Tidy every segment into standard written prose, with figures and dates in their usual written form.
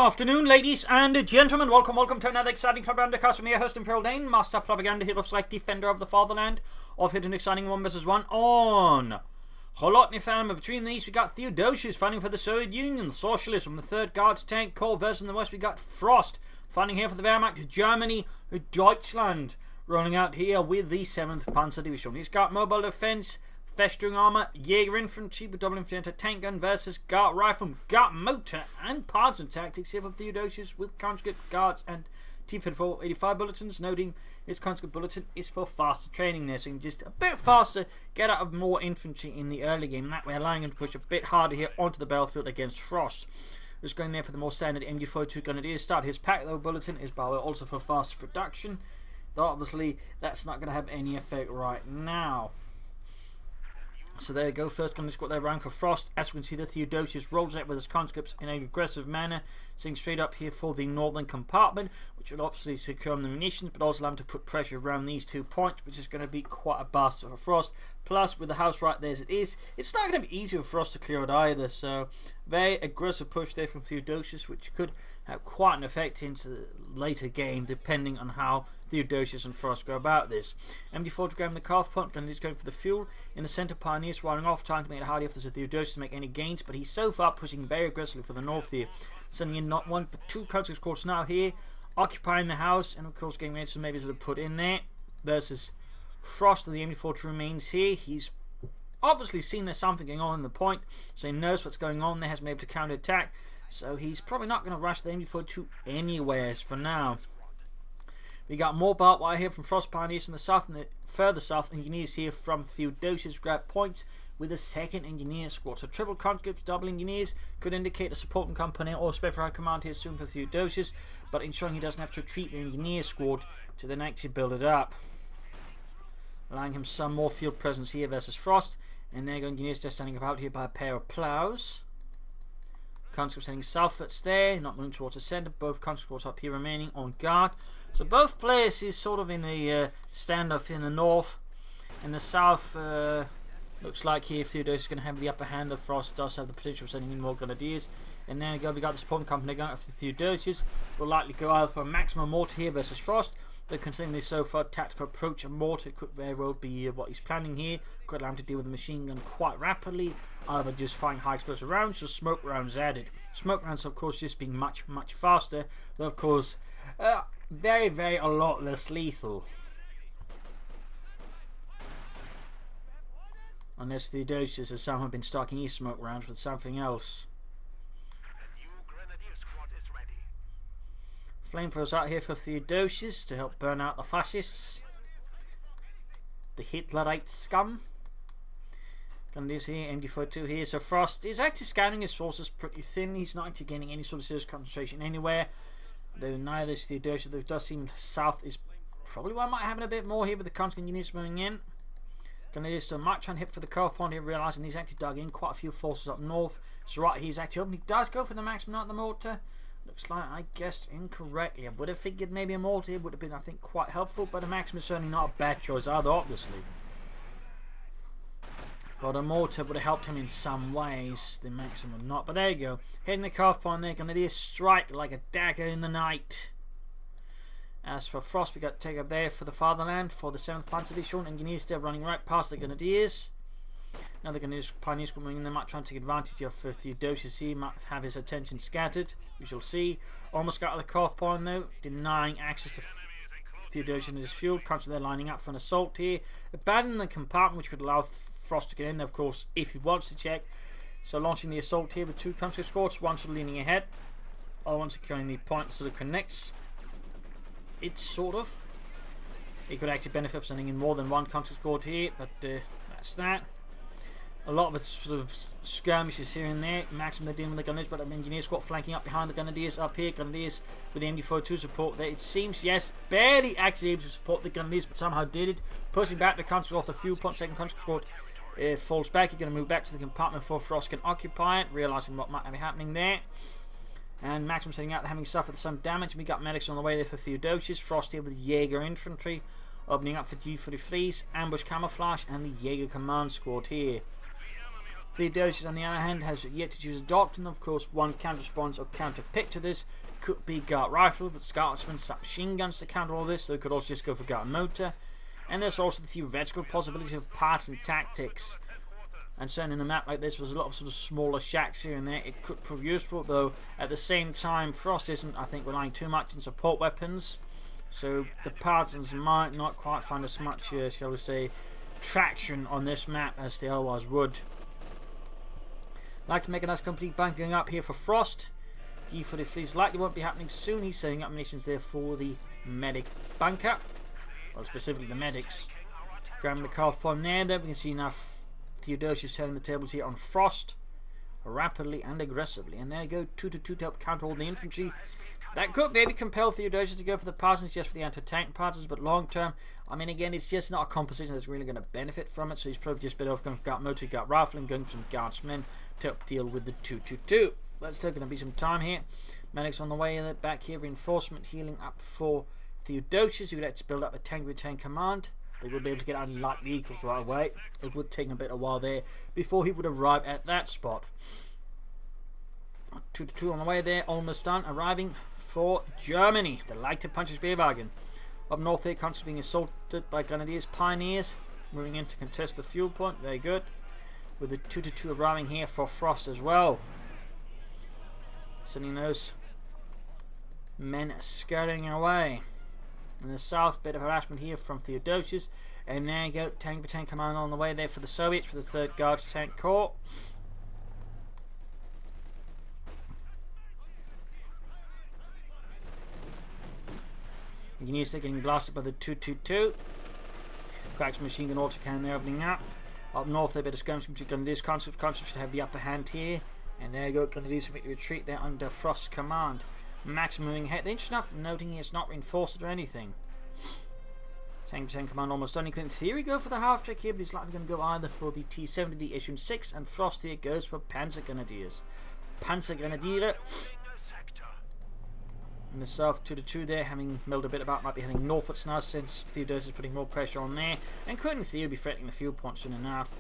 afternoon, ladies and gentlemen. Welcome to another exciting Propagandacast from me, your host Imperial Dane, Master Propaganda Hero like Defender of the Fatherland, of hit an exciting 1 vs 1 on Holotny Family. Between these, we got Theodosios fighting for the Soviet Union, the Socialists from the 3rd Guards Tank Corps. Versus in the west, we got Frost fighting here for the Wehrmacht, Germany, Deutschland, rolling out here with the 7th Panzer Division. He's got mobile defense, festering armor, Jaeger infantry with double infantry tank gun versus Guard rifle, Guard motor, and parts and tactics here for Theodosios with conscript guards and T-54-85 bulletins, noting his conscript bulletin is for faster training there, so you can just a bit faster get out of more infantry in the early game, that way allowing him to push a bit harder here onto the battlefield against Frost, who's going there for the more standard MG42 Grenadiers start. His pack though bulletin is by the way also for faster production, though obviously that's not going to have any effect right now. So there you go, first gun squad there rank for Frost. As we can see, the Theodosios rolls out with his conscripts in an aggressive manner, sitting straight up here for the northern compartment, which will obviously secure the munitions, but also allow him to put pressure around these 2 points, which is going to be quite a bastard for Frost. Plus, with the house right there as it is, it's not going to be easy for Frost to clear it either, so very aggressive push there from Theodosios, which could have quite an effect into the later game, depending on how Theodosios and Frost go about this. MD4 to grab the calf point, Grenadiers going for the fuel. In the centre, Pioneers running off, trying to make it harder for Theodosios to make any gains, but he's so far pushing very aggressively for the north here, sending in not one but 2 conscript corps now here, occupying the house, and of course getting ready to maybe sort of put in there, versus Frost and the MD4 remains here. He's obviously seen there's something going on in the point, so he knows what's going on there, has been able to counter attack, so he's probably not going to rush the MD42 anywheres for now. We got more barbed wire here from Frost Pioneers in the south, and the further south engineers here from Theodosios grab points with a 2nd engineer squad. So triple conscripts, double engineers could indicate a supporting company or special high command here soon for Theodosios, but ensuring he doesn't have to retreat the engineer squad to then actually build it up, allowing him some more field presence here versus Frost. And there you go, engineers just standing about here by a pair of plows. Conscripts heading southwards there, not moving towards the centre. Both conscripts up here remaining on guard. So both players is sort of in a standoff in the north. In the south, looks like here Theodosios is going to have the upper hand. The Frost does have the potential of sending in more Grenadiers. And then we got the supporting company going after Theodosios. Will likely go either for a maximum mortar here versus Frost. But considering this so far tactical approach, a mortar could very well be what he's planning here. Could allow him to deal with the machine gun quite rapidly, either just firing high explosive rounds or smoke rounds added. Smoke rounds, of course, just being much faster, though of course very a lot less lethal. Unless Theodosios has somehow been stocking his smoke rounds with something else. Flamethrowers out here for Theodosios to help burn out the fascists, the Hitlerite scum. Grenadiers here, MD42 here. So Frost is actually scanning his forces pretty thin. He's not actually gaining any sort of serious concentration anywhere. Though neither is Theodosios. Though it does seem south is probably why I might have a bit more here with the conscript engineers moving in. Grenadiers still might try and hit for the curve point here, realising he's actually dug in quite a few forces up north. So right, he's actually hoping he does go for the maximum, not the mortar. Looks like I guessed incorrectly. I would have figured maybe a mortar would have been, I think, quite helpful, but a maximum is certainly not a bad choice either, obviously. But a mortar would have helped him in some ways, the maximum not. But there you go. Hitting the calf point there, Grenadiers strike like a dagger in the night. As for Frost, we got to take up there for the fatherland, for the 7th Panzer Division. Engineers still running right past the Grenadiers. Now the Grenadiers, Pioneers coming in, they might try and take advantage of Theodosios. He might have his attention scattered. We shall see. Almost got to the calf point though, denying access to Theodosios and his fuel. Constantly they're lining up for an assault here. Abandoning the compartment, which could allow Frost to get in there, of course, if he wants to check. So launching the assault here with 2 conscript squads, one sort of leaning ahead, other one securing the point sort of connects. It's sort of. He could actually benefit from sending in more than 1 conscript squad here, but that's that. A lot of it's sort of skirmishes here and there. Maximum they're dealing with the Grenadiers, but the engineer squad flanking up behind the Grenadiers up here. Grenadiers with the MD42 support there. It seems, yes, barely actually able to support the Grenadiers, but somehow did it. Pushing back the conscript off the fuel point. 2nd conscript squad falls back. You're going to move back to the compartment before Frost can occupy it, realising what might be happening there. And Maximum setting out, having suffered some damage. We got medics on the way there for Theodosios. Frost here with Jaeger infantry, opening up for G43s, ambush camouflage, and the Jaeger Command Squad here. Theodosios, on the other hand, has yet to choose a doctrine. Of course, one counter-response or counter-pick to this could be Guard Rifle, but Scotsmen, submachine guns to counter all this. They could also just go for Guard Motor. And there's also the theoretical possibility of parts and tactics. And so in a map like this, there's a lot of sort of smaller shacks here and there. It could prove useful, though at the same time, Frost isn't, I think, relying too much on support weapons. So the Partisans might not quite find as much, shall we say, traction on this map as they otherwise would. Like to make a nice complete bunking up here for Frost. G43 likely won't be happening soon. He's setting up munitions there for the medic bunker. Well, specifically the medics. Grabbing the carve point there. We can see now Theodosios turning the tables here on Frost rapidly and aggressively. And there you go, 2-2 to help counter all the infantry. That could maybe compel Theodosios to go for the Partisans just for the anti-tank Partisans, but long term, I mean, again, it's just not a composition that's really going to benefit from it, so he's probably just better off going for Guard Motor, Guard Rifle, and going for some Guardsmen to help deal with the 2-2-2. That's still going to be some time here. Medics on the way back here, reinforcement healing up for Theodosios, who would like to build up a tank command. They would be able to get out light vehicles right away. It would take a bit of a while there before he would arrive at that spot. 2-2 on the way there, almost done. Arriving for Germany. The lighter punches Beerwagen. Up north here, countries being assaulted by Grenadiers, Pioneers. Moving in to contest the fuel point. Very good. With the 2-2 arriving here for Frost as well. Sending those men scurrying away. In the south, bit of harassment here from Theodosios. And there you go, tank command on the way there for the Soviets, for the 3rd Guards Tank Corps. Engineers are getting blasted by the 2-2-2. Cracks machine gun autocannon there opening up. Up north, a bit of skirmish between Grenadiers. Concept should have the upper hand here. And there you go, Grenadiers make the retreat there under Frost's command. Max moving ahead. Interesting enough, noting it's not reinforced or anything. Tank command almost done. He could in theory go for the half track here, but he's likely going to go either for the T-70, the Issue 6, and Frost here goes for Panzer Grenadiers. Panzer Grenadier. In the south, 2-2 there, having milled a bit about, might be heading northwards now since Theodosios is putting more pressure on there, and could in theory be threatening the fuel point soon enough.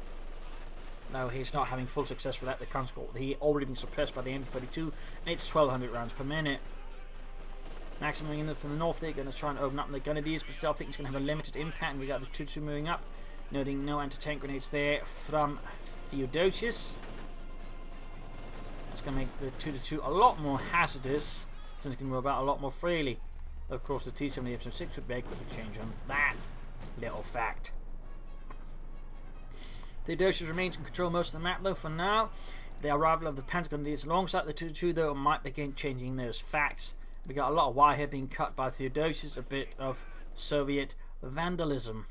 No, he's not having full success with that. The conscript he already been suppressed by the M32, and it's 1200 rounds per minute. Maximum in from the north there, going to try and open up the Grenadiers, but still I think he's going to have a limited impact, and we got the 2-2 moving up, noting no anti-tank grenades there from Theodosios. That's going to make the 2-2 a lot more hazardous, since it can move about a lot more freely. Of course, the T-70 Epsilon 6 would very quickly change on that little fact. Theodosios remains in control most of the map though for now. The arrival of the Panther Grenadiers alongside the 2-2 though might begin changing those facts. We got a lot of wire here being cut by Theodosios, a bit of Soviet vandalism.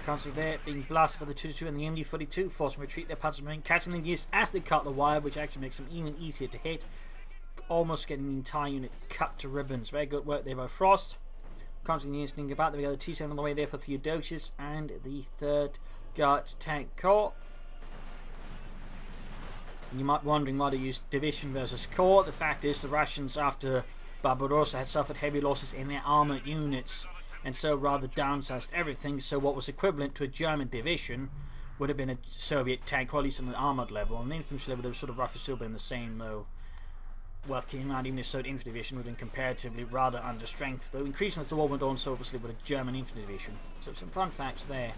Council there being blasted by the 2-2 and the MD-42, forcing retreat their Panzer Marine, catching the gears as they cut the wire, which actually makes them even easier to hit. Almost getting the entire unit cut to ribbons. Very good work there by Frost. Constantly thinking about, we got the T-7 on the way there for Theodosios and the 3rd Guard Tank Corps. And you might be wondering why they used division versus corps. The fact is the Russians after Barbarossa had suffered heavy losses in their armoured units, and so rather downsized everything, so what was equivalent to a German division would have been a Soviet tank, or at least on the armoured level. On the infantry level they were sort of roughly still been the same though. Worth keeping in mind, even the Soviet infantry division would have been comparatively rather under strength, though increasing as the war went on, so obviously with a German infantry division. So some fun facts there.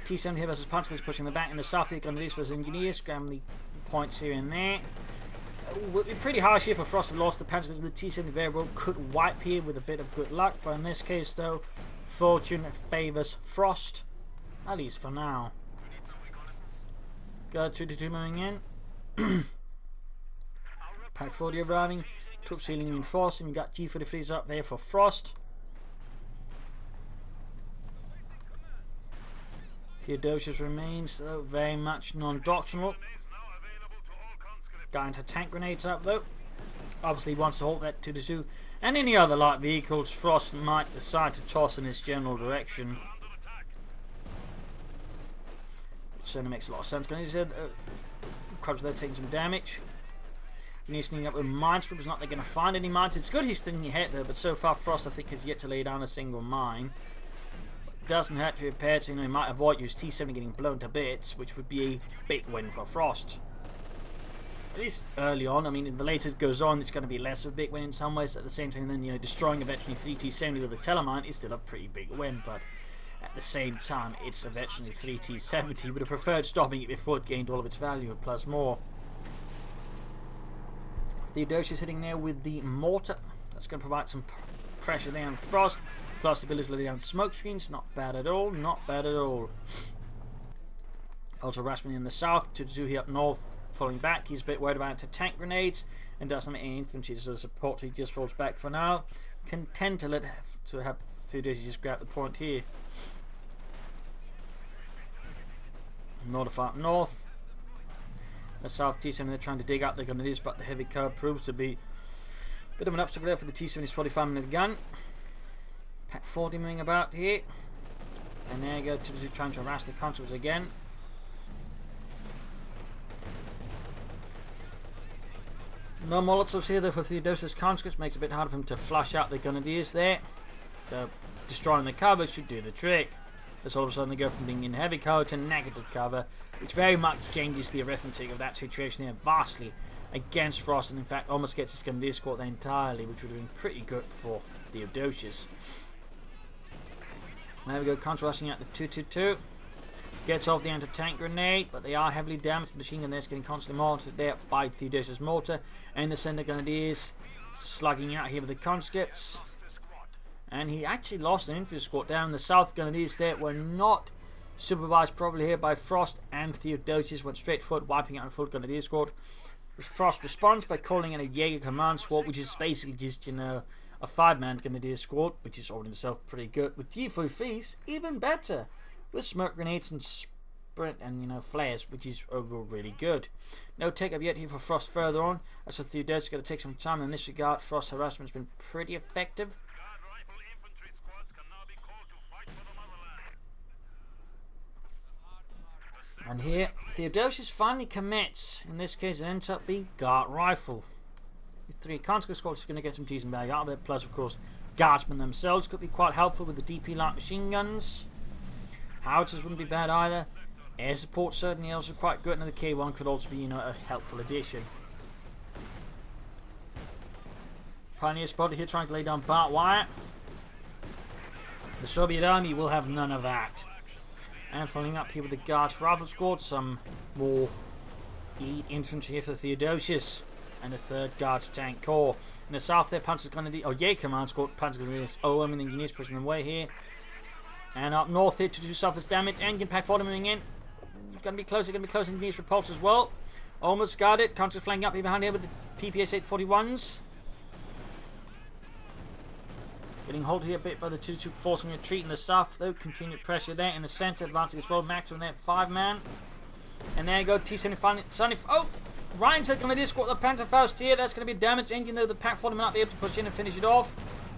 T-70 here versus Panther is pushing the back in the south here, Grenadiers versus Engineers, scrambling points here and there. Pretty harsh here for Frost. We lost the Panther because the T-70 very well could wipe here with a bit of good luck, but in this case though, fortune favours Frost, at least for now. Guard 2-2 moving in. Pack 40 arriving, troops healing reinforcing. We got G43s up there for Frost. Theodosios remains though very much non-doctrinal. Got anti-tank grenades up though. Obviously wants to halt that 2-2. And any other light vehicles Frost might decide to toss in his general direction. Which certainly makes a lot of sense. Grenadiers there taking some damage. He's sneaking up with minesweepers, not they're going to find any mines. It's good he's thinking ahead though, but so far Frost I think has yet to lay down a single mine. doesn't hurt to be prepared, so he might avoid his T-70 getting blown to bits, which would be a big win for Frost. At least early on. I mean, the later it goes on, it's going to be less of a big win in some ways. At the same time, then, you know, destroying eventually 3 T-70 with a Telemine is still a pretty big win, but at the same time, it's eventually 3 T-70. Would have preferred stopping it before it gained all of its value, plus more. Theodosios hitting there with the mortar. That's going to provide some pressure there on Frost. Plus the ability to lay down smoke screens. Not bad at all. Not bad at all. Also Rasmussen in the south. 2-2 here up north. Falling back. He's a bit worried about tank grenades. And doesn't have any infantry as a support. So he just falls back for now. Content to have Theodosios just grab the point here. Notify up north. The south T-70 they're trying to dig up. They're going to do, but the heavy curve proves to be a bit of an obstacle there for the T-70's 45-minute gun. Pack 40 moving about here. And there you go, trying to harass the conscripts again. No Molotovs here though for Theodosios' conscripts. Makes it a bit harder for him to flush out the Grenadiers there. Destroying the cover should do the trick. As all of a sudden they go from being in heavy cover to negative cover, which very much changes the arithmetic of that situation here vastly against Frost, and in fact almost gets his Grenadier squad there entirely, which would have been pretty good for Theodosios. There we go, counter-rushing at the 2-2-2. Gets off the anti-tank grenade, but they are heavily damaged. The machine gun there is getting constantly mortared there by Theodosios' mortar. And the center Grenadiers slugging out here with the conscripts. And he actually lost an infantry squad down. The south Grenadiers there were not supervised properly here by Frost, and Theodosios went straight forward, wiping out a full Grenadier squad. Frost responds by calling in a Jaeger Command Squad, which is basically just, you know, a 5-man Grenadier squad, which is already in itself pretty good. With G43s, even better, with smoke grenades and sprint and, you know, flares, which is overall really good. No take up yet here for Frost further on. As for Theodosios, going to take some time in this regard. Frost's harassment has been pretty effective. And here, Theodosios finally commits. In this case, it ends up being Guard Rifle. 3 conscript squads are going to get some decent value out of it. Plus, of course, Guardsmen themselves could be quite helpful with the DP light machine guns. Howitzers wouldn't be bad either. Air support certainly also quite good. And the K1 could also be, you know, a helpful addition. Pioneer spotted here trying to lay down barbed wire. The Soviet army will have none of that. And following up here with the Guards Rifle Squad, some more elite infantry here for Theodosios. And the 3rd Guards Tank Corps. In the south there, Panther's going to do, Jaeger Command Squad, Panther's going to do, and the engineers pushing them away here. And up north here to do surface damage. Engine pack 40 moving in. It's going to be close, engineers repulse as well. Almost got it. Conscripts flanking up here behind here with the PPS 841s. Getting hold here a bit by the 2-2 forcing retreat in the south though. Continued pressure there in the centre. Advancing as well. Maximum there, 5-man. And there you go, T-75. Oh! Ryan's going to disquat the Panther Faust here. That's going to be a damaged engine though. The pack 40 might not be able to push in and finish it off.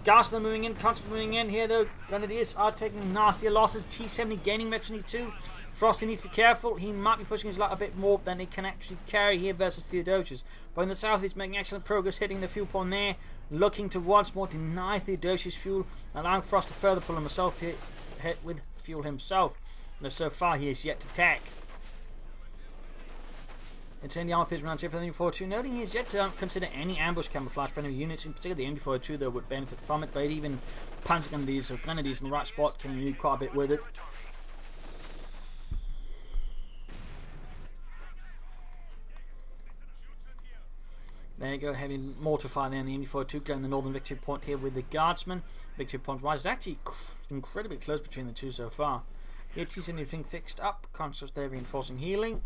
Garsler moving in, Constant moving in here though. Grenadiers are taking nastier losses. T-70 gaining metrony too. Frosty needs to be careful. He might be pushing his luck a bit more than he can actually carry here versus Theodosios. But in the south he's making excellent progress, hitting the fuel point there. Looking to once more deny Theodosios fuel, allowing Frost to further pull himself hit with fuel himself. And so far he is yet to attack. Intending the armor pierce round here for the MB-42, noting he is yet to consider any ambush camouflage for enemy units. In particular, the MB-42 though would benefit from it, but even Panzer Grenadiers or Grenadiers in the right spot can do quite a bit with it. There you go, heavy mortar fire there in the MB-42, going the northern victory point here with the Guardsmen. Victory point wise is actually incredibly close between the two so far. Here, T-70 thing fixed up, conscripts there reinforcing healing.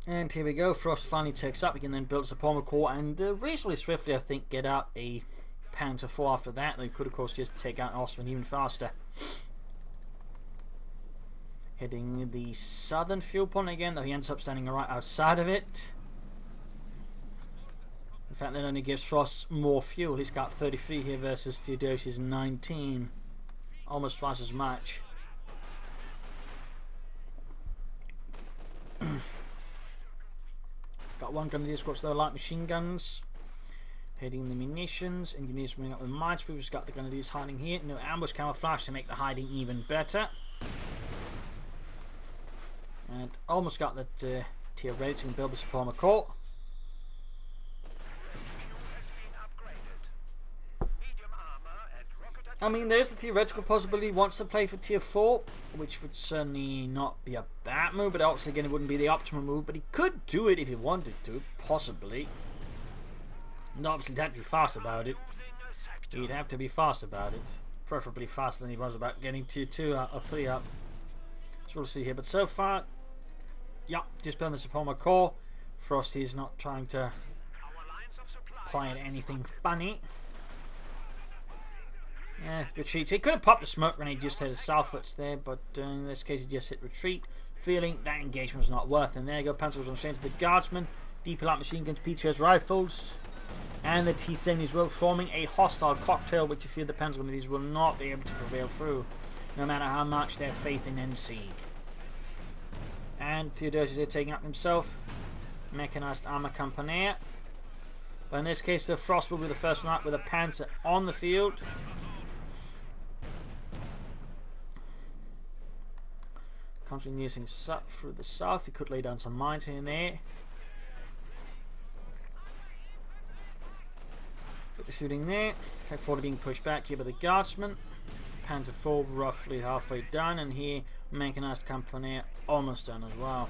And here we go, Frost finally takes up. He can then build a Pommel Corps and reasonably swiftly, I think, get out a Panther 4 after that. They could, of course, just take out Ostman even faster. Hitting the southern fuel point again, though he ends up standing right outside of it. In fact, that only gives Frost more fuel. He's got 33 here versus Theodosios 19. Almost twice as much. Got one Grenadier squad, though, light machine guns. Heading the munitions. Engineers bring up the mines. We've just got the grenadiers hiding here. No ambush camouflage to make the hiding even better. And almost got that tier ready to build the Suprema Core. I mean, there's the theoretical possibility he wants to play for tier 4, which would certainly not be a bad move, but obviously again it wouldn't be the optimum move, but he could do it if he wanted to, possibly. And obviously he'd have to be fast about it. He'd have to be fast about it. Preferably faster than he was about getting tier 2 or 3 up. So we'll see here, but so far, yeah, just building the Suprema Core. Frosty is not trying to play at anything funny. Yeah, retreats. He could have popped the smoke grenade just to the southwards there, but in this case he just hit retreat, feeling that engagement was not worth. And there you go, Panther was on change to the guardsmen, deeper light machine guns, PTS rifles, and the T-70s will forming a hostile cocktail, which you feel the Panther grenadiers will not be able to prevail through, no matter how much their faith in NC. And Theodosios is taking up himself, mechanized armor company. But in this case, the Frost will be the first one up with a Panther on the field. Constantly using through the south. He could lay down some mines here and there. But the shooting there. Tech 40 being pushed back here by the guardsmen. Panther 4 roughly halfway done, and here mechanized company almost done as well.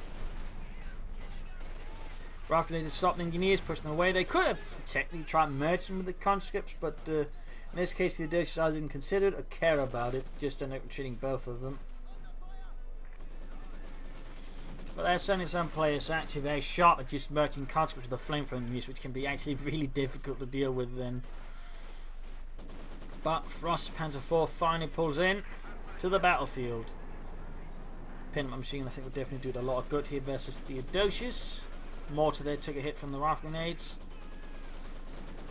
After they stopped the engineers, pushing them away, they could have technically tried merging with the conscripts, but in this case the Theodosios didn't consider it or care about it, just ended up retreating both of them. But there's certainly some players actually very sharp at just merging conscripts with the flamethrower use, which can be actually really difficult to deal with then. But Frost Panther 4 finally pulls in to the battlefield. Pinman machine I think will definitely do it a lot of good here versus Theodosios. Mortar there took a hit from the raft grenades.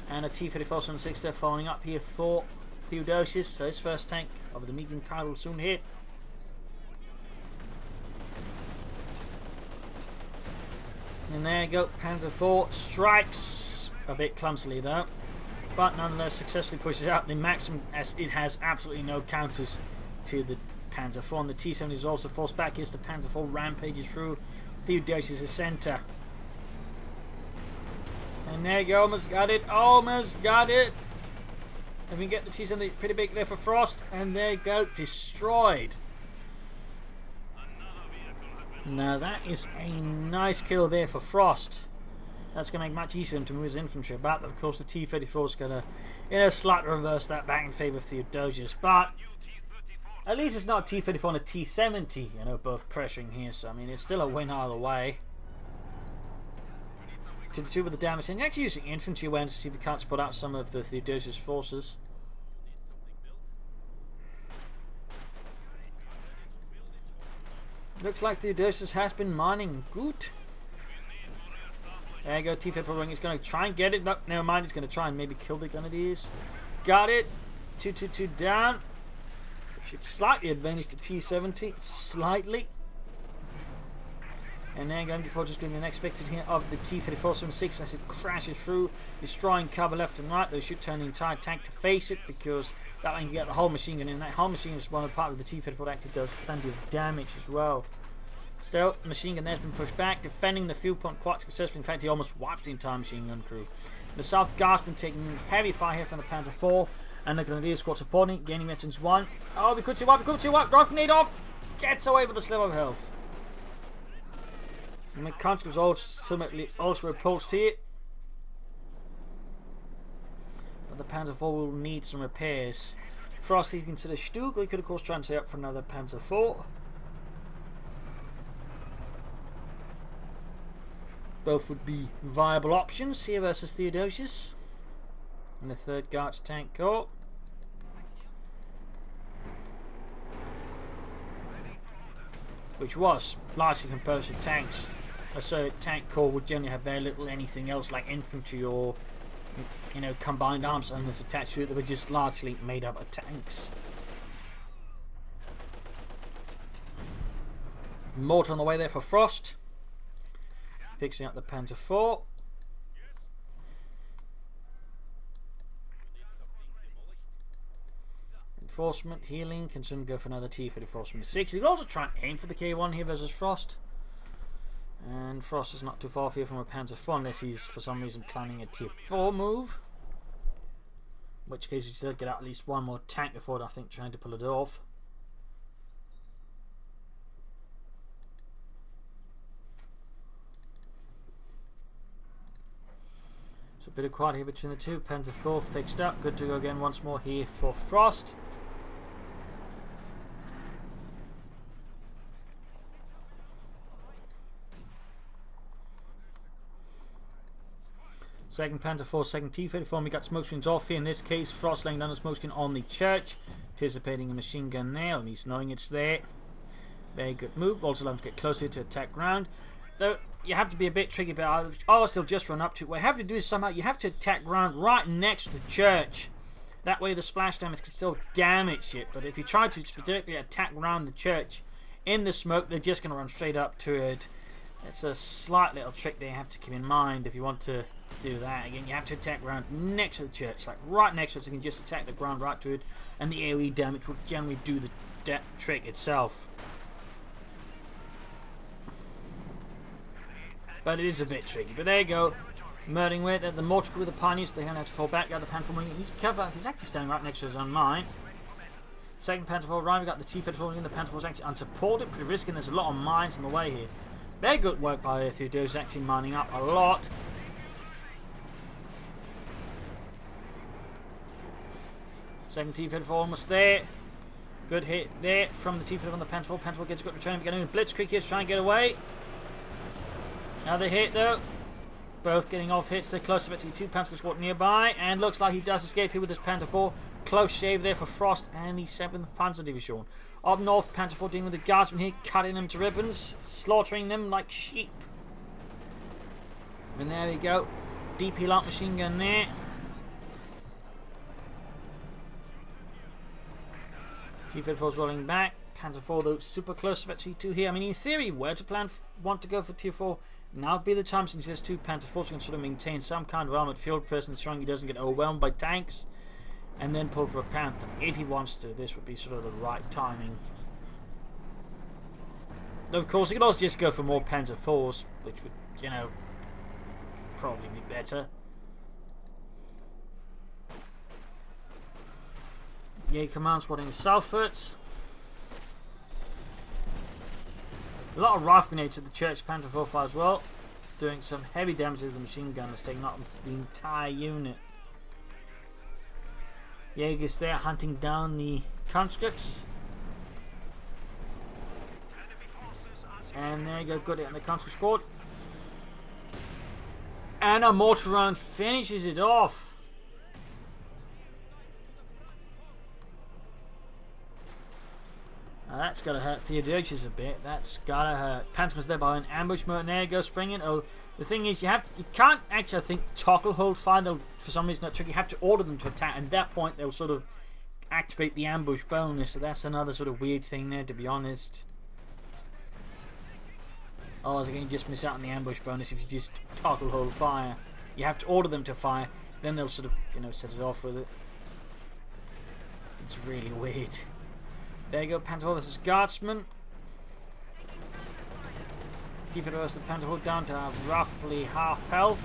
And a T-34-76 there following up here for Theodosios. So his first tank of the medium kind will soon hit. And there you go, Panther 4 strikes a bit clumsily though, but nonetheless successfully pushes out the maximum, as it has absolutely no counters to the Panther 4. And the T-70 is also forced back as the Panther 4 rampages through Theodosios' centre. And there you go, almost got it, almost got it. And we get the T-70 pretty big there for Frost, and there you go, destroyed. Now that is a nice kill there for Frost. That's going to make it much easier for him to move his infantry about. But of course the T-34 is going to, in a slight reverse that back in favour of Theodosios. But at least it's not a T-34 and a T-70, you know, both pressuring here. So I mean, it's still a win either way. To the 2 with the damage, and actually using infantry awareness to see if we can't spot out some of the Theodosios forces. Looks like Theodosios has been mining good. There you go, T-34 ring is going to try and get it. No, never mind, he's going to try and maybe kill the grenadiers. Got it. 2-2-2 down. Should slightly advantage the T-70. Slightly. And then going before just getting the next victory here of the T-34-76 as it crashes through, destroying cover left and right. They should turn the entire tank to face it, because that way you can get the whole machine gun in. That whole machine is one of the part of the T-34 that actually does plenty of damage as well. Still, the machine gun there has been pushed back, defending the field point quite successfully. In fact, he almost wipes the entire machine gun crew. The South Guardsmen taking heavy fire here from the Panther 4, and the Grenadier Squad supporting, gaining veterans 1. Oh, we could see what, we could see what. Draft grenade off! Gets away with a sliver of health. And the conscripts ultimately also repulsed here. But the Panther 4 will need some repairs. Frosty considers Stug, he could of course try and set up for another Panther 4. Both would be viable options here versus Theodosios. And the 3rd Guards Tank Corps. Which was largely composed of tanks. So tank corps would generally have very little anything else like infantry or, you know, combined arms units attached to it. They were just largely made up of tanks. Mortar on the way there for Frost. Fixing up the Panther 4. Reinforcement, healing, can soon go for another T-34 from the 6. He'll also try and aim for the K1 here versus Frost. And Frost is not too far here from a Panther 4 unless he's for some reason planning a Tier 4 move. In which case he should get at least one more tank before I think trying to pull it off. So a bit of quiet here between the two. Panther 4 fixed up. Good to go again once more here for Frost. Second Panther 4, second T-34. We got smoke screens off here. In this case, Frost laying down a smoke screen on the church. Anticipating a machine gun there, at least knowing it's there. Very good move. Also allowing to get closer to attack ground. Though, you have to be a bit tricky, but I'll still just run up to it. What you have to do is somehow, you have to attack ground right next to the church. That way the splash damage can still damage it. But if you try to specifically attack around the church in the smoke, they're just going to run straight up to it. It's a slight little trick that you have to keep in mind if you want to do that. Again, you have to attack ground next to the church, like right next to it, so you can just attack the ground right to it, and the AoE damage will generally do the trick itself. But it is a bit tricky. But there you go. Murdering with the mortar crew with the pioneers, they're going to have to fall back. Got the Panther 4 he needs to be careful. He's actually standing right next to his own mine. Second Panther 4 right, we got the T-34 in. The Panther 4 is actually unsupported, pretty risky, and there's a lot of mines in the way here. Very good work by Theodosios, actually mining up a lot. Second T-34 almost there. Good hit there from the T-34 on the Panther 4. Panther 4 gets a good return. We're getting Blitzkrieg here to try and get away. Another hit though. Both getting off hits. They're close to it. Two Panther squad nearby. And looks like he does escape here with his Panther 4. Close shave there for Frost and the 7th Panzer Division. Up north, Panther 4 dealing with the guardsmen here, cutting them to ribbons, slaughtering them like sheep. And there we go. DP light machine gun there. T-34's rolling back. Panther 4 though super close to T2 here. I mean, in theory, where to want to go for Tier 4, now would be the time, since there's two Panther 4s, can sort of maintain some kind of armored field presence, ensuring he doesn't get overwhelmed by tanks, and then pull for a Panther. If he wants to, this would be sort of the right timing. Though of course, he could also just go for more Panther 4s, which would, you know, probably be better. Jaeger Command Squads southwards. A lot of rifle grenades at the church Panther 4 fire as well, doing some heavy damage to the machine gunners, taking out the entire unit. Jaeger's there hunting down the conscripts. And there you go, good hit on the conscript squad. And a mortar round finishes it off. Now that's gotta hurt Theodosios a bit. That's gotta hurt. Panther's there by an ambush mode. And there you go, springing. Oh, the thing is, you can't actually, I think, toggle hold fire. They'll, for some reason, not tricky. You have to order them to attack, and at that point they'll sort of activate the ambush bonus. So that's another sort of weird thing there, to be honest. Otherwise, you can just miss out on the ambush bonus if you just toggle hold fire. You have to order them to fire, then they'll sort of, you know, set it off with it. It's really weird. There you go, Panther 4 versus Guardsman. Keep it versus the Panther 4 down to roughly half health.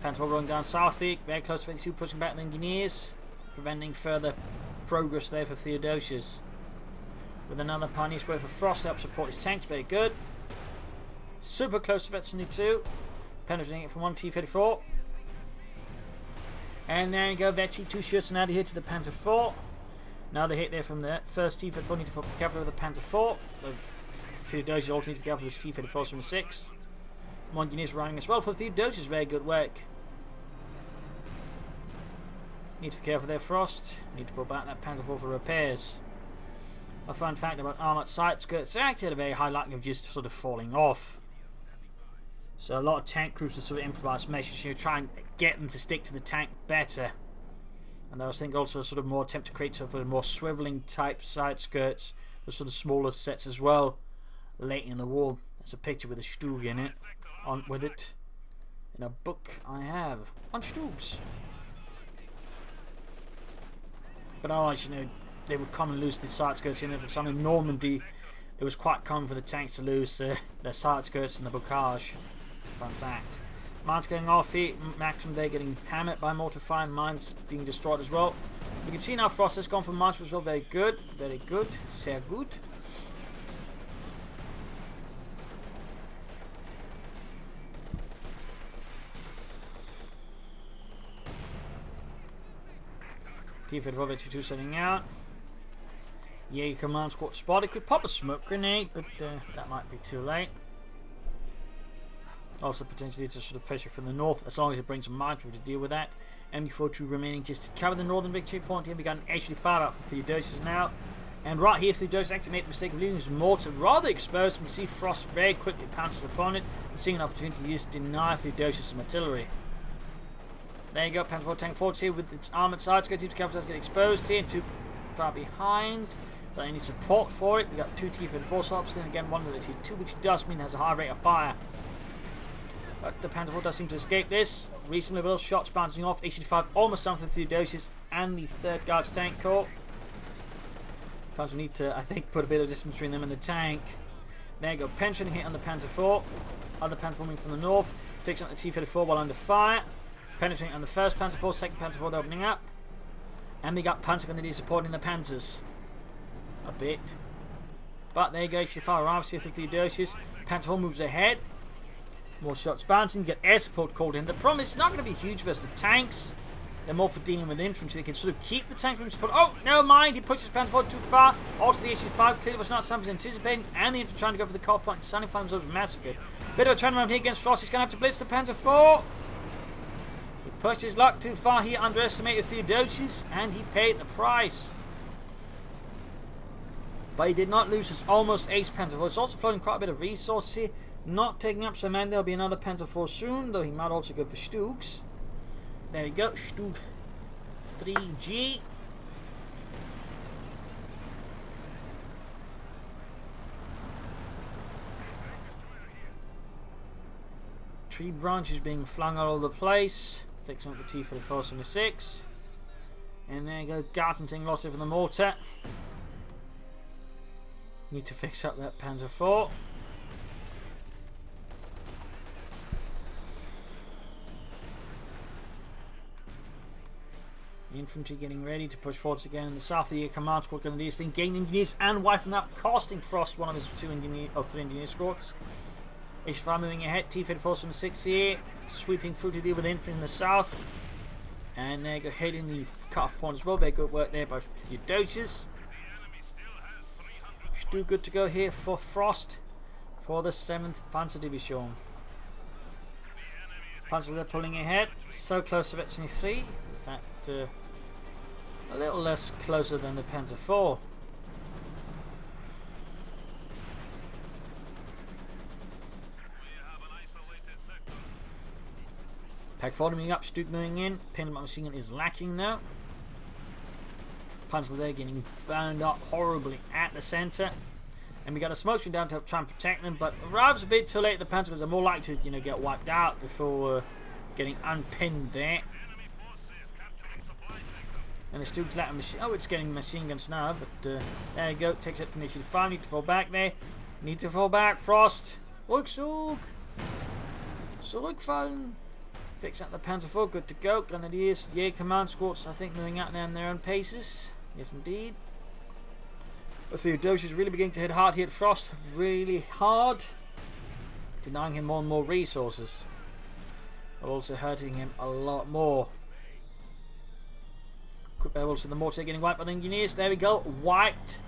Panther 4 going down south here, very close to 52, pushing back the engineers, preventing further progress there for Theodosios. With another pioneer square for Frost to help support his tanks, very good. Super close to Veteran 2, penetrating it from one T-34. And there you go, Veteran 2 shoots and out of here to the Panther 4. Now they hit there from the first T-34, need to be careful with the Panther 4. Theodosios also need to be careful with his T-34s from the 6. More engineers running as well for Theodosios, very good work. Need to be careful there, Frost. Need to pull back that Panther 4 for repairs. A fun fact about armoured sight skirts, they actually had a very high likelihood of just sort of falling off. So a lot of tank crews will sort of improvise measures to try and get them to stick to the tank better. And I think also sort of more attempt to create sort of more swivelling type side skirts, the sort of smaller sets as well. Late in the war, there's a picture with a Stug in it, with it, in a book I have on Stugs. But otherwise, you know, they would come and lose the side skirts. You know, for some in Normandy, it was quite common for the tanks to lose their side skirts in the bocage. Fun fact. Mines going off here. Maximum they're getting hammered by mortar fire. Mines being destroyed as well. You can see now Frost has gone for mines as well. Very good. Very good. Sehr good. T-34 setting out. Jaeger Command Squad spotted. Could pop a smoke grenade, but that might be too late. Also potentially it's a sort of pressure from the north, as long as it brings some mines to deal with that. MD42 remaining just to cover the northern victory point here. We got an actually fire out for Theodosios now. And right here, Theodosios actually made the mistake of leaving his mortar rather exposed. We see Frost very quickly pounces upon it, seeing an opportunity to just deny Theodosios some artillery. There you go, Panther 4 tank forwards here with its armoured sides. Go to the capital, get exposed here, too far behind. But I need support for it. We got 2 T-34 swaps, then again 1 with T2, which does mean it has a high rate of fire. But the Panther 4 does seem to escape this. Reasonably well, shots bouncing off. H-85 almost done for Theodosios and the 3rd Guards tank corps. Sometimes we need to, I think, put a bit of distance between them and the tank. There you go, pension hit on the Panther 4. Other Panther 4 from the north. Fixing up the T-34 while under fire. Penetrating on the 1st Panther 4, 2nd Panther 4 opening up. And we got Panther going to be supporting the Panthers a bit. But there you go, H-85 arrives here for Theodosios. Panther 4 moves ahead. More shots bouncing, get air support called in. The problem is it's not going to be huge versus the tanks. They're more for dealing with infantry. They can sort of keep the tanks from support. Oh, never mind, he pushes Panther 4 too far. Also the H-85 clearly was not something anticipating. And the infantry trying to go for the core point. Sunny finds themselves massacred. Bit of a turnaround here against Frost. He's going to have to blitz the Panther 4. He pushed his luck too far. He underestimated Theodosios and he paid the price. But he did not lose his almost ace Panther 4. It's also floating quite a bit of resources here. Not taking up some man. There'll be another Panther 4 soon, though he might also go for Stugs. There we go, Stug 3G. Tree branches being flung all over the place. Fixing up the T-34 and the 6. And there you go, Garten taking lots from the mortar. Need to fix up that Panther 4. Infantry getting ready to push forwards again in the south. The Command Squad going to do this thing, gaining engineers and wiping up, costing Frost one of his 3 engineer squads. H-5 moving ahead, T-34 from the 6 here, sweeping through to deal with infantry in the south. And there you go, hitting the cut-off point as well. Very good work there by Theodosios. Still good to go here for Frost for the 7th Panzer Division. Panzers are pulling ahead, so close to Veteran 3. In fact, a little less closer than the Panther 4. Pack 4 moving up, Stug moving in. Pin machine gun is lacking now. Panzer there getting burned up horribly at the centre. And we got a smoke screen down to try and protect them, but arrives a bit too late. The Panzers are more likely to, you know, get wiped out before getting unpinned there. And the Stug's letting machine. Oh, it's getting machine guns now, but there you go. Takes it from the H-85. Need to fall back there. Need to fall back. Frost. Rückzug. Zurückfallen. Fix up the Panther 4. Good to go. Grenadiers. Jaeger Command Squads, I think, moving out now on their own paces. Yes, indeed. But Theodosios is really beginning to hit hard here at Frost. Really hard. Denying him more and more resources. But also hurting him a lot more. Also the mortar getting wiped by the engineers. There we go, wiped.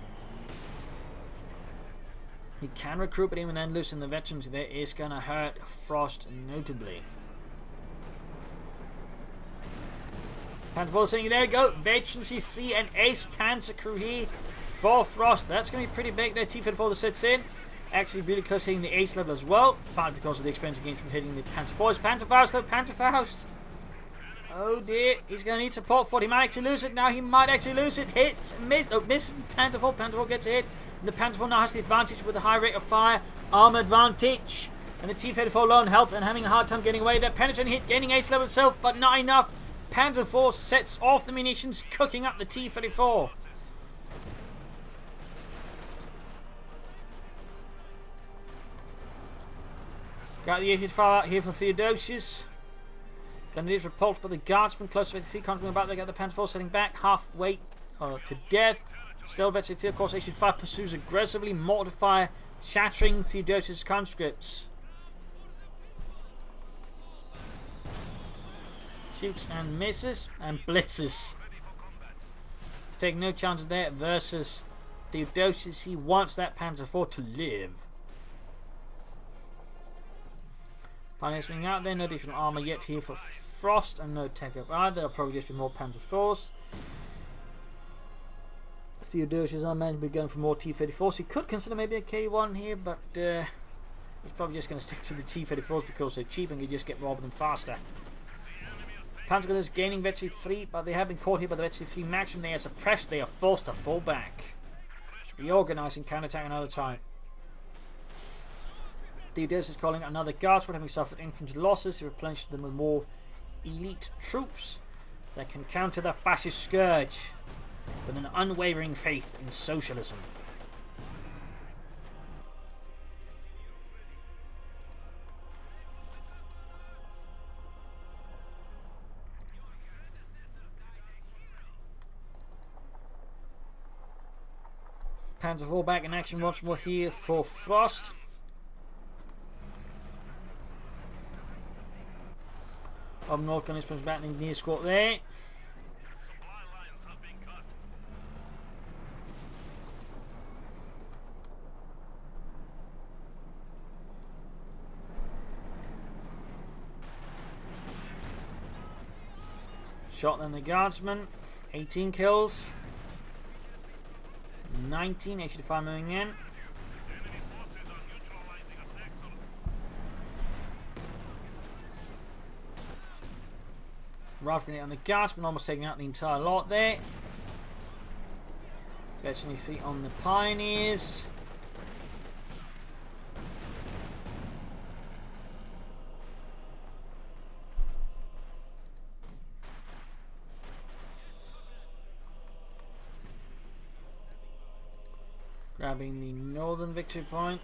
He can recruit, but even then losing the veterans there is going to hurt Frost notably. Panther 4 saying, there we go, veterans 3 and ace Panzer crew here for Frost. That's going to be pretty big there. T-34 that sits in. Actually really close to hitting the ace level as well. Partly because of the experience gained from hitting the Panther 4. It's Panther Faust though, Panther Faust. Oh dear, he's going to need support for it. He might actually lose it now. He might actually lose it. Hits, miss, oh, misses the Panther 4. Panther 4 gets a hit. And the Panther 4 now has the advantage with a high rate of fire. Armor advantage. And the T-34 low on health and having a hard time getting away there. Penetrating hit, gaining ace level itself, but not enough Panzer IV sets off the munitions, cooking up the T-34. Got the 85 out here for Theodosios. Grenadiers repulsed by the guardsmen. Close to 53 coming about. They got the Panther IV setting back halfway to death. Still, veteran Field Course 85 pursues aggressively, mortar fire, shattering Theodosios' conscripts. Shoots and misses and blitzes. Taking no chances there versus Theodosios. He wants that Panther IV to live. Finally swinging out there, no additional armour yet here for Frost, and no tech up either. There'll probably just be more Panther IVs. Theodosios are meant to be going for more T-34s. He could consider maybe a K1 here, but he's probably just going to stick to the T-34s because they're cheap and you just get more of them faster. Panther is gaining Vetri 3, but they have been caught here by the Vetri 3 maximum. They are suppressed, they are forced to fall back. Reorganising, counterattack another time. Theodosios is calling out another guard squad, having suffered infantry losses. He replenishes them with more elite troops that can counter the fascist scourge with an unwavering faith in socialism. Panzer IV back in action once more here for Frost. Up north, gun is battling near squat there. Shot then the guardsman. 18 kills. 19, 85 moving in. Roughing it on the guardsman, almost taking out the entire lot there. Getting his feet on the pioneers. Grabbing the northern victory point.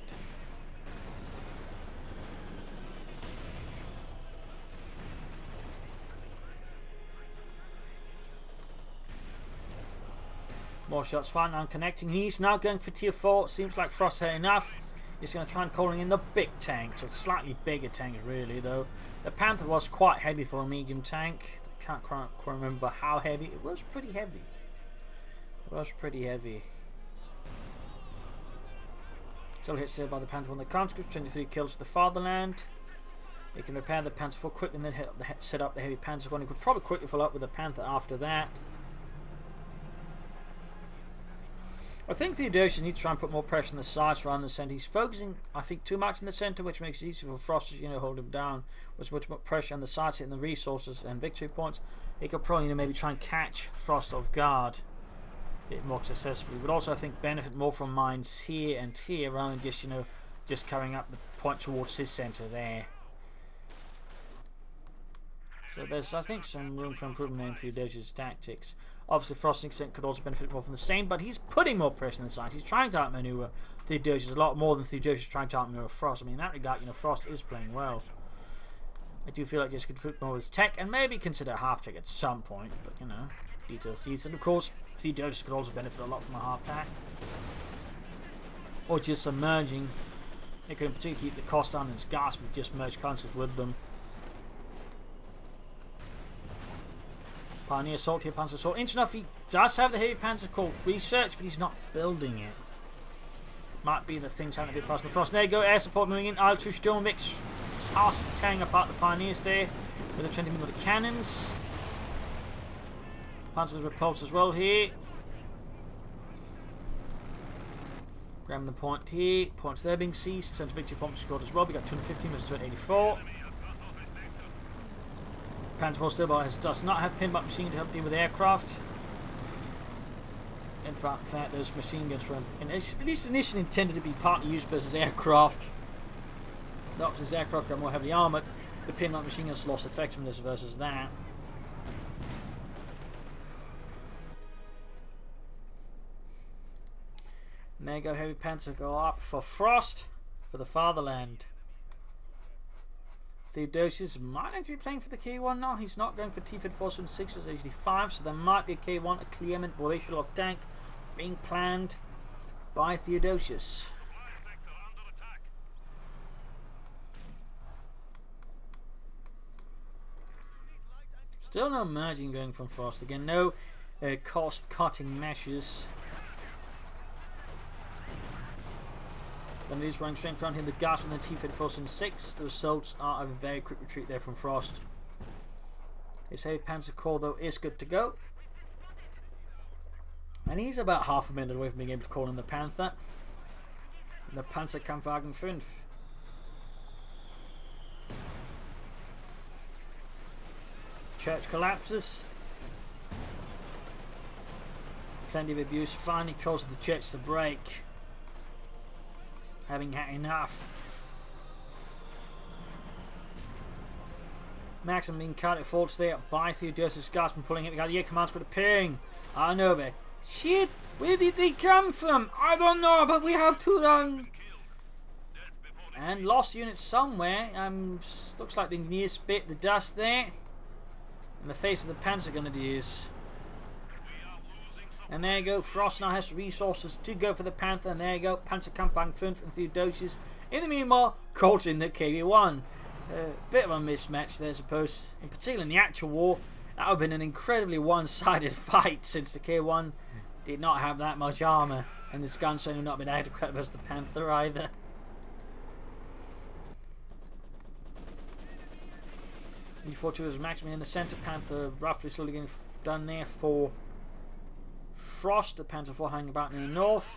More shots fired now, connecting. He's now going for tier 4. Seems like Frost had enough. He's going to try and calling in the big tank. So it's a slightly bigger tank, really, though. The Panther was quite heavy for a medium tank. I can't quite remember how heavy. It was pretty heavy. It was pretty heavy. Still hit saved by the Panther on the conscripts. 23 kills to the fatherland. They can repair the Panther 4 quickly and then set up the heavy Panther 1. He could probably quickly follow up with the Panther after that. I think Theodosios needs to try and put more pressure on the sides rather than the centre. He's focusing, I think, too much in the centre, which makes it easier for Frost to, hold him down. With much more pressure on the sides, hitting the resources and victory points, he could probably, maybe try and catch Frost off guard a bit more successfully. Would also, I think, benefit more from mines here and here rather than just, just carrying up the point towards his centre there. So there's, I think, some room for improvement in Theodosios' tactics. Obviously, Frost's extent could also benefit more from the same, but he's putting more pressure on the side. He's trying to outmaneuver Theodosios a lot more than Theodosios is trying to outmaneuver Frost. I mean, in that regard, Frost is playing well. I do feel like just could put more with his tech and maybe consider a half tech at some point, but details. And of course, Theodosios could also benefit a lot from a half tack, or just submerging. It could particularly keep the cost down in his gas, but just merge concepts with them. Pioneer assault here, Panzer assault. Interesting enough, he does have the heavy Panzer called research, but he's not building it. Might be that things happen a bit faster than Frost. There you go, air support moving in. Isle 2 Sturmwix tearing apart the Pioneers there with the 20mm cannons. Panzer repulsed as well here. Grabbing the point here. Points there being seized. Centre victory point scored as well. We got 215 versus 284. Panther IV still does not have pin-up machine to help deal with aircraft. In fact, those machine guns were at least initially intended to be partly used versus aircraft. Not since aircraft got more heavily armoured, the pin-up machine guns lost effectiveness versus that. And there you go, heavy Panther go up for Frost for the fatherland. Theodosios might need to be playing for the K1 now. He's not going for T-Fed 476, it's usually 5, so there might be a K1, a Clement Borishelov tank being planned by Theodosios. Still no merging going from Frost. Again, no cost-cutting measures. Then it is running straight in front of him, the gas from the T-Fed 476. The results are a very quick retreat there from Frost. His heavy Panzer Corps, though, is good to go. And he's about half a minute away from being able to call in the Panther. The Panzerkampfwagen 5. Church collapses. Plenty of abuse finally causes the church to break. Having had enough. Maxim being cut at faults there by Theodosios Gaspin pulling it. We got the Jaeger Command Squad appearing. I know, but shit, where did they come from? I don't know, but we have to run. And lost units somewhere. Looks like the engineers spit the dust there in the face of the Panzer Grenadiers. And there you go, Frost now has the resources to go for the Panther, and there you go, Panzerkampfwagen 5 and Theodosios. In the meanwhile, caught in the KV-1. Bit of a mismatch there, I suppose. In particular, in the actual war, that would have been an incredibly one-sided fight, since the K1 did not have that much armour, and this gun certainly not been adequate as the Panther either. E42 is maximum in the centre, Panther roughly slowly getting done there for Frost, the Panther 4 hanging about in the north.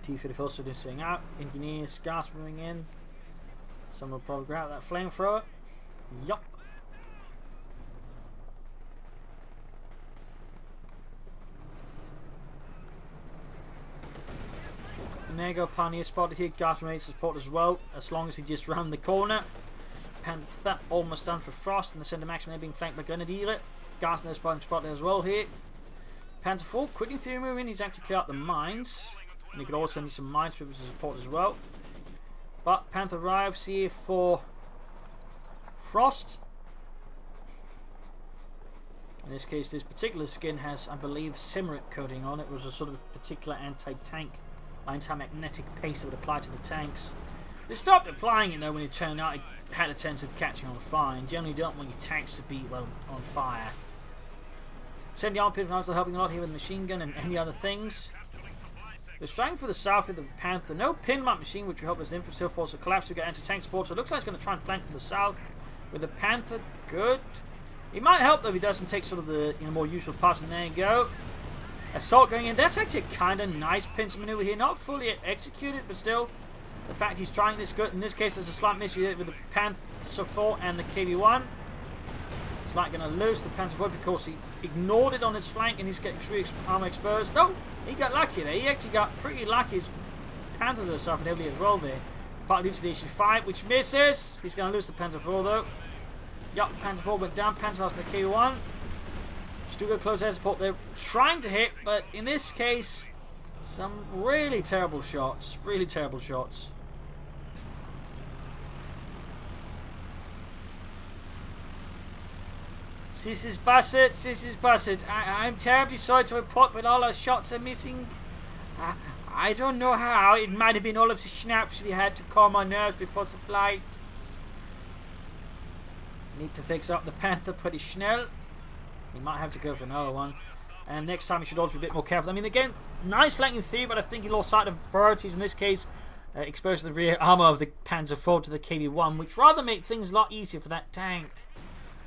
T-54 still sitting out. Engineers gas moving in. Someone will probably grab that flamethrower. Yup. And there you go, Pioneer spotted here. Gas made support as well, as long as he just round the corner. Panther almost done for Frost, and the centre maximum being flanked by Grenadier. Gartner spotted as well here. Panther 4 quitting through moving, he's actually cleared out the mines, and he could also need some mines for support as well. But Panther arrives here for Frost. In this case, this particular skin has, I believe, Simrit coating on it. It was a sort of particular anti-tank, anti-magnetic paste that would apply to the tanks. They stopped applying it though when it turned out it had a chance of catching on fire, and generally don't want your tanks to be, well, on fire. Send the armpit knives are helping a lot here with the machine gun and any other things. They're striking for the south with the Panther. No pin mount machine, which will help as the infantry force to collapse. We get anti-tank support, so it looks like it's going to try and flank from the south with the Panther. Good. It might help though if he doesn't take sort of the more usual paths. And there you go. Assault going in. That's actually a kind of nice pincer maneuver here. Not fully executed, but still. The fact he's trying this good. In this case, there's a slight miss with the Panther 4 and the KV-1. It's like going to lose the Panther 4 because he ignored it on his flank and he's getting through armor exposed. No, he got lucky there. He actually got pretty lucky. His Panther does suffered heavily as well there. Partly due to the issue-5, which misses. He's going to lose the Panther 4 though. Yup, Panther 4 went down. Panther lost the KV-1. Still got close air support. They're trying to hit, but in this case, some really terrible shots. Really terrible shots. This is Bassett. This is Bassett. I'm terribly sorry to report, but all our shots are missing. I don't know how. It might have been all of the snaps we had to calm our nerves before the flight. Need to fix up the Panther pretty schnell. He might have to go for another one. And next time he should also be a bit more careful. I mean, again, nice flanking theory, but I think he lost sight of priorities in this case. Exposed the rear armour of the Panzer 4 to the KV-1, which rather made things a lot easier for that tank.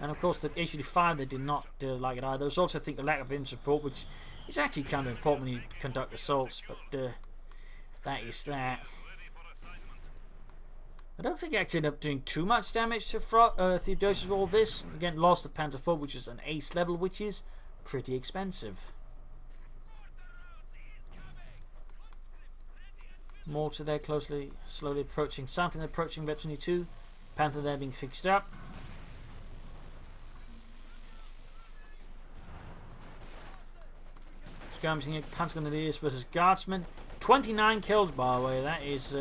And of course, the HU-5 they did not like it either. There was also, I think, the lack of infantry support, which is actually kind of important when you conduct assaults, but that is that. I don't think he actually ended up doing too much damage to Theodosios with all this. Again, lost the Panther 4, which is an ace level, which is pretty expensive. Mortar there slowly approaching something, approaching Rep 22. Panther there being fixed up. skirmishing it. Panther Grenadiers versus Guardsmen. 29 kills, by the way. That is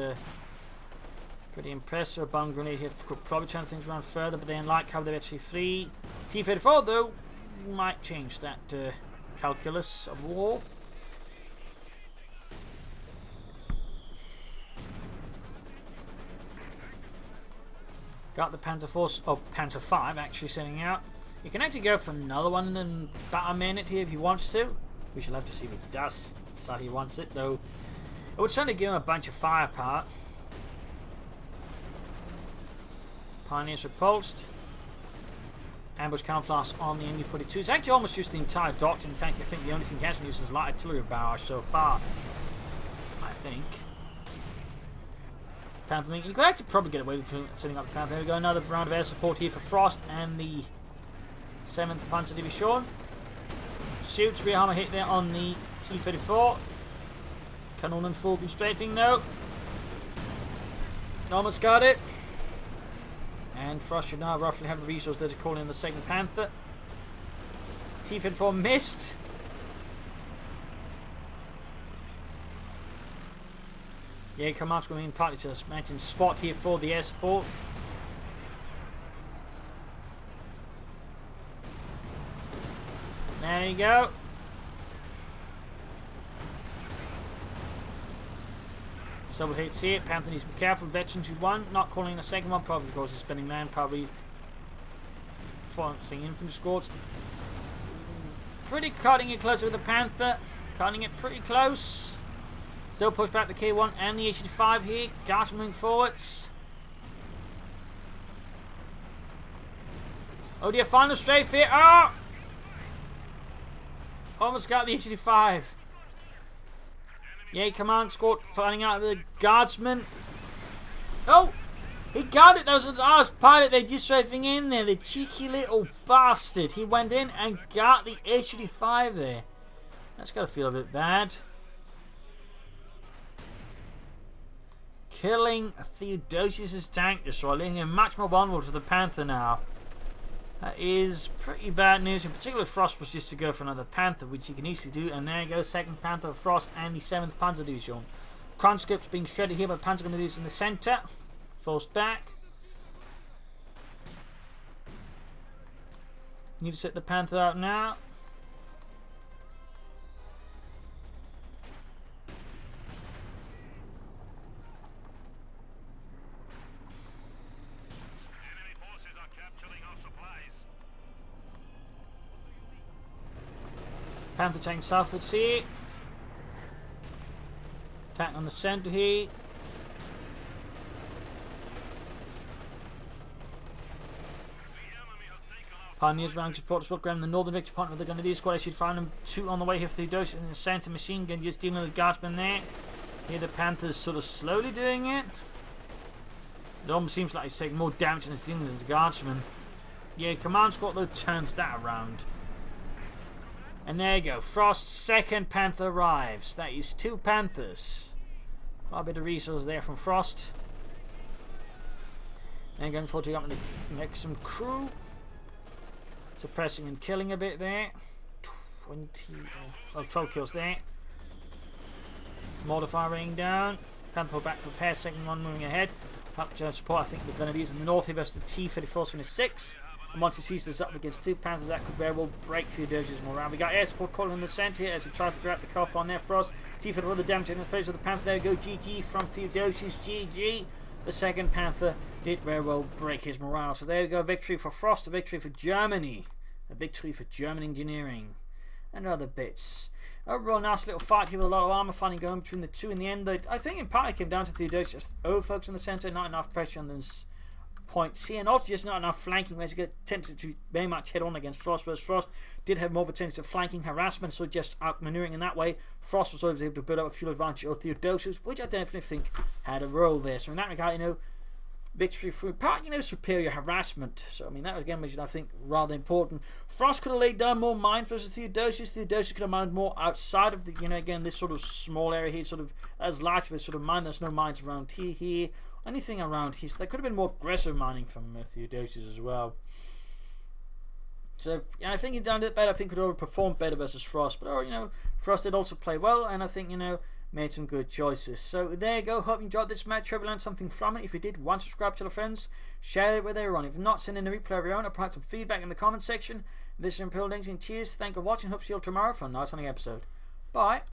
pretty impressive. A bomb grenade here could probably turn things around further, but they didn't like how they're actually free. T-34, though, might change that calculus of war. Got the Panther Force, or Panther 5 actually sending out. You can actually go for another one in about a minute here if he wants to. We shall have to see what he does. Sad he wants it though. It would certainly give him a bunch of firepower. Pioneers repulsed. Ambush camouflage on the MD-42. He's actually almost used the entire doctrine. In fact, I think the only thing he hasn't used is light artillery barrage so far. I think. Panther, you could actually probably get away with setting up the Panther. There we go, another round of air support here for Frost and the 7th Panzer Division. Shoots, rear hammer hit there on the T-34. Cannon and Falcon strafing though. Almost got it. And Frost should now roughly have the resource there to call in the 2nd Panther. T-34 missed. Jaeger Command Squads partly to mention spot here for the air support. There you go. Double hit, see it. Panther needs to be careful. Veterans who won, not calling a second one, probably because he's spending land, probably for infantry squads. Pretty cutting it close with the Panther. Cutting it pretty close. Still push back the K1 and the H85 here. Guardsmen moving forwards. Oh dear, final strafe here. Oh! Almost got the H85. Jaeger Command Squad finding out the Guardsmen. Oh! He got it! That was an arse pilot. They're just strafing in there. The cheeky little bastard. He went in and got the H85 there. That's got to feel a bit bad. Killing Theodosios' tank destroyer, leaving him much more vulnerable to the Panther now. That is pretty bad news. In particular, Frost was just to go for another Panther, which he can easily do. And there goes 2nd Panther of Frost and the 7th Panzer Division. Conscripts being shredded here by Panther Grenadiers in the centre. Forced back. Need to set the Panther out now. Panther tank southwards here. Attack on the centre here. Pioneers round support the program. The northern victory point of the Grenadier squad. I should find them 2 on the way here for Theodosios in the centre. Machine gun just dealing with the Guardsmen there. Here the Panther's sort of slowly doing it. It almost seems like he's taking more damage than it's dealing with the Guardsmen. Yeah, Command Squad though turns that around. And there you go, Frost's 2nd Panther arrives. That is 2 Panthers. Quite a bit of resources there from Frost. And going forward to up the next some crew. Suppressing and killing a bit there. 12 kills there. Modifier raining down. Panther back to repair, 2nd one moving ahead. Up to support, I think they're going to be in the north here versus the T-34 from the 6. And once he sees this up against 2 Panthers, that could very well break Theodosios morale. We got air support calling in the centre here as he tries to grab the cop on there. Frost. T-34 with the damage in the face of the Panther. There we go. GG from Theodosios. GG. The 2nd Panther did very well break his morale. So there we go. Victory for Frost. A victory for Germany. A victory for German engineering. And other bits. Overall, nice little fight here with a lot of armour fighting going between the 2 in the end. Though I think in part it came down to Theodosios. Folks in the centre. Not enough pressure on this points here, and also just not enough flanking where he get tempted to very much head on against Frost, whereas Frost did have more of a tendency of flanking harassment, so just outmaneuvering in that way. Frost was always able to build up a fuel advantage over Theodosios, which I definitely think had a role there. So in that regard, victory through part, superior harassment. So I mean that was again, which I think rather important. Frost could have laid down more mines versus Theodosios. Theodosios could have mined more outside of the, again, this sort of small area here, sort of as large of a sort of mine. There's no mines around here. Anything around here, so there could have been more aggressive mining from Theodosios as well. So I think he done it better. I think he would have performed better versus Frost. But Frost did also play well, and I think made some good choices. So there you go. Hope you enjoyed this match. Hope you learned something from it. If you did, subscribe to your friends, share it with everyone. If not, send in a replay of your own or provide some feedback in the comment section. This is Imperial Danger. Cheers. Thank you for watching. Hope to see you all tomorrow for a nice hunting episode. Bye.